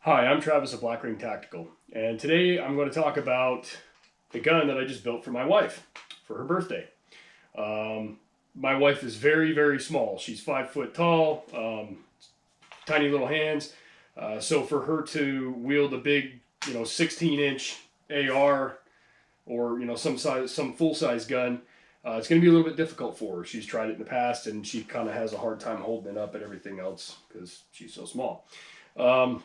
Hi, I'm Travis of Black Ring Tactical, and today I'm going to talk about the gun that I just built for my wife for her birthday. My wife is very, very small. She's 5 foot tall, tiny little hands. So for her to wield a big, 16-inch AR or some full size gun, it's going to be a little bit difficult for her. She's tried it in the past, and she kind of has a hard time holding it up and everything else because she's so small. Um,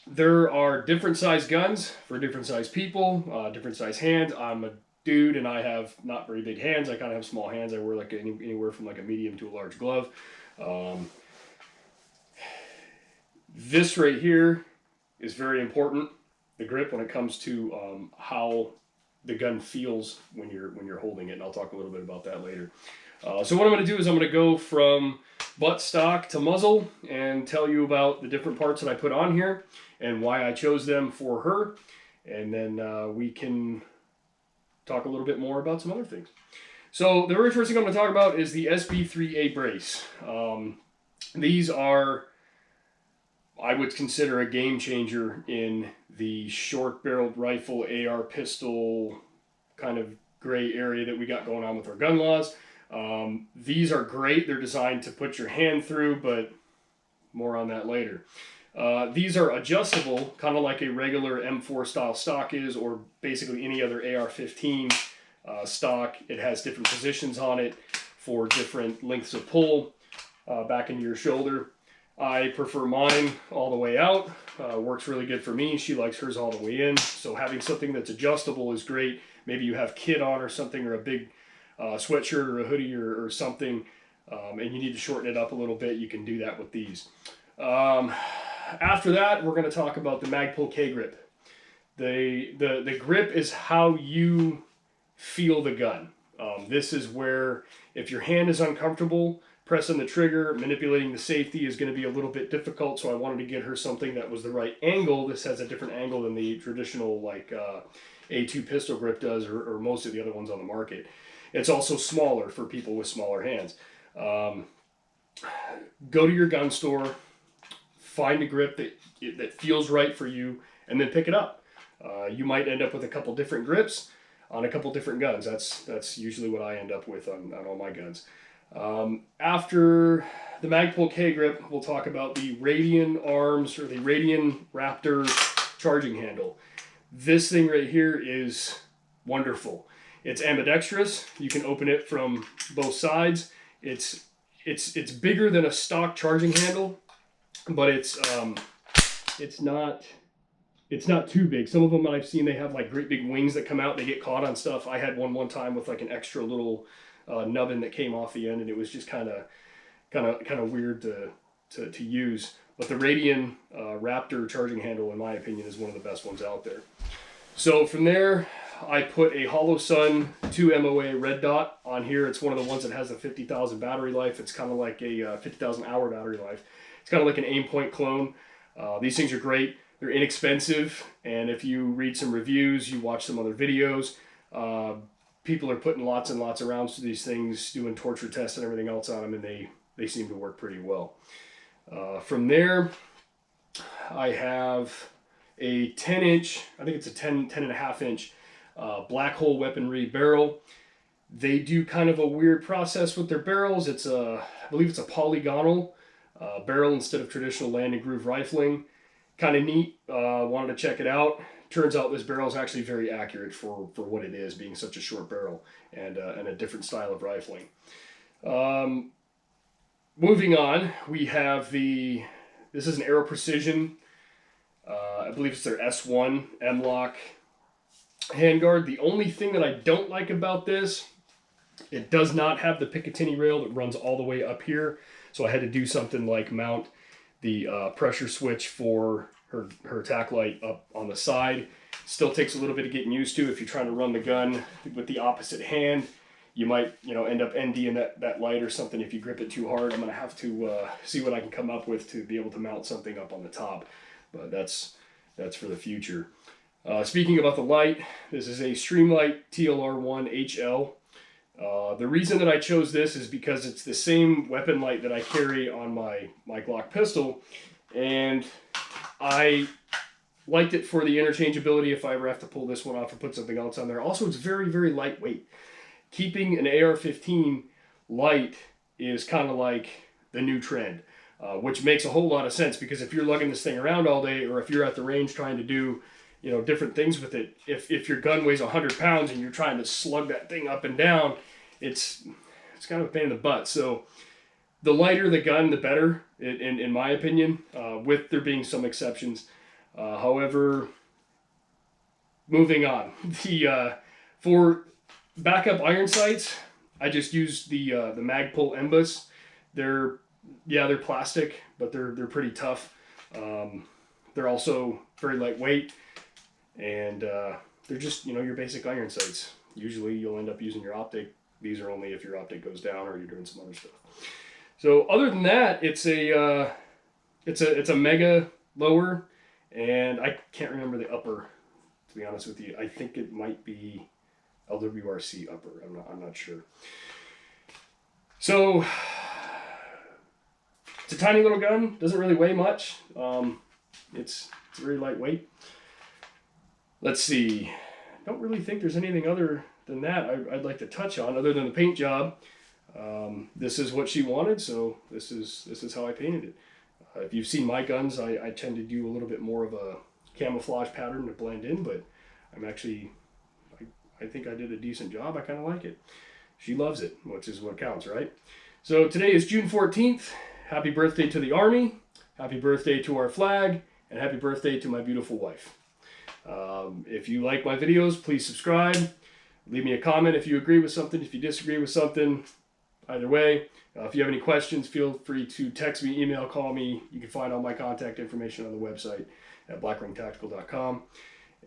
there are different size guns for different size people, different size hands. I'm a dude and I have not very big hands. I kind of have small hands. I wear like anywhere from like a medium to a large glove. Um, this right here is very important. The grip when it comes to how the gun feels when you're holding it, and I'll talk a little bit about that later. So what I'm going to do is I'm going to go from butt stock to muzzle and tell you about the different parts that I put on here and why I chose them for her, and then we can talk a little bit more about some other things. So the very first thing I'm going to talk about is the SB3A brace. These are, I would consider, a game changer in the short-barreled rifle, AR pistol kind of gray area that we got going on with our gun laws. These are great. They're designed to put your hand through, but more on that later. These are adjustable, kind of like a regular M4 style stock is, or basically any other AR-15 stock. It has different positions on it for different lengths of pull back into your shoulder. I prefer mine all the way out. Works really good for me. She likes hers all the way in. So having something that's adjustable is great. Maybe you have kid on or something, or a big sweatshirt or a hoodie or something, and you need to shorten it up a little bit. You can do that with these. After that, we're going to talk about the Magpul K-Grip. The grip is how you feel the gun. This is where, if your hand is uncomfortable, pressing the trigger, manipulating the safety is going to be a little bit difficult, so I wanted to get her something that was the right angle. This has a different angle than the traditional A2 pistol grip does, or most of the other ones on the market. It's also smaller for people with smaller hands. Go to your gun store, find a grip that feels right for you, and then pick it up. You might end up with a couple different grips on a couple different guns. That's usually what I end up with on all my guns. After the Magpul K-Grip, we'll talk about the Radian Arms, or the Radian Raptor charging handle. This thing right here is wonderful. It's ambidextrous. You can open it from both sides. It's bigger than a stock charging handle, but it's not too big. Some of them I've seen, they have like great big wings that come out. They get caught on stuff. I had one time with like an extra little nubbin that came off the end, and it was just kind of weird to use. But the Radian Raptor charging handle, in my opinion, is one of the best ones out there. So from there, I put a Holosun 2 MOA red dot on here. It's one of the ones that has a 50,000 battery life. It's kind of like a 50,000 hour battery life. It's kind of like an Aimpoint clone. These things are great. They're inexpensive, and if you read some reviews, you watch some other videos, people are putting lots and lots of rounds to these things, doing torture tests and everything else on them, and they seem to work pretty well. From there, I have a 10-inch, I think it's a 10.5-inch Black Hole Weaponry barrel. They do kind of a weird process with their barrels. I believe it's a polygonal barrel instead of traditional land and groove rifling. Kind of neat. Wanted to check it out. Turns out this barrel is actually very accurate for what it is, being such a short barrel and a different style of rifling. Moving on, we have this is an Aero Precision, I believe it's their S1 M-Lock handguard. The only thing that I don't like about this, it does not have the Picatinny rail that runs all the way up here, so I had to do something like mount the pressure switch for her tack light up on the side. Still takes a little bit of getting used to. If you're trying to run the gun with the opposite hand, you might end up NDing that light or something if you grip it too hard. I'm going to have to see what I can come up with to be able to mount something up on the top, but that's for the future. Speaking about the light, this is a Streamlight TLR1 HL. The reason that I chose this is because it's the same weapon light that I carry on my Glock pistol, and I liked it for the interchangeability if I ever have to pull this one off or put something else on there. Also, it's very, very lightweight. Keeping an AR-15 light is kind of like the new trend, which makes a whole lot of sense, because if you're lugging this thing around all day, or if you're at the range trying to do, you know, different things with it, if your gun weighs 100 pounds and you're trying to slug that thing up and down, it's kind of a pain in the butt. So the lighter the gun, the better, in my opinion, with there being some exceptions. However, moving on, for backup iron sights, I just use the Magpul MBUS. They're plastic, but they're pretty tough. They're also very lightweight, and they're just, you know, your basic iron sights. Usually you'll end up using your optic. These are only if your optic goes down or you're doing some other stuff. So other than that, it's a mega lower, and I can't remember the upper, to be honest with you. I think it might be LWRC upper. I'm not sure. So it's a tiny little gun. Doesn't really weigh much. It's very lightweight. Let's see. Don't really think there's anything other than that I'd like to touch on, other than the paint job. This is what she wanted, so this is how I painted it. If you've seen my guns, I tend to do a little bit more of a camouflage pattern to blend in, but I think I did a decent job. I kind of like it. She loves it, which is what counts, right? So today is June 14th. Happy birthday to the Army. Happy birthday to our flag. And happy birthday to my beautiful wife. If you like my videos, please subscribe. Leave me a comment if you agree with something, if you disagree with something. Either way, if you have any questions, feel free to text me, email, call me. You can find all my contact information on the website at blackringtactical.com.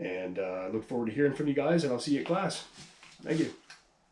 And I look forward to hearing from you guys, and I'll see you at class. Thank you.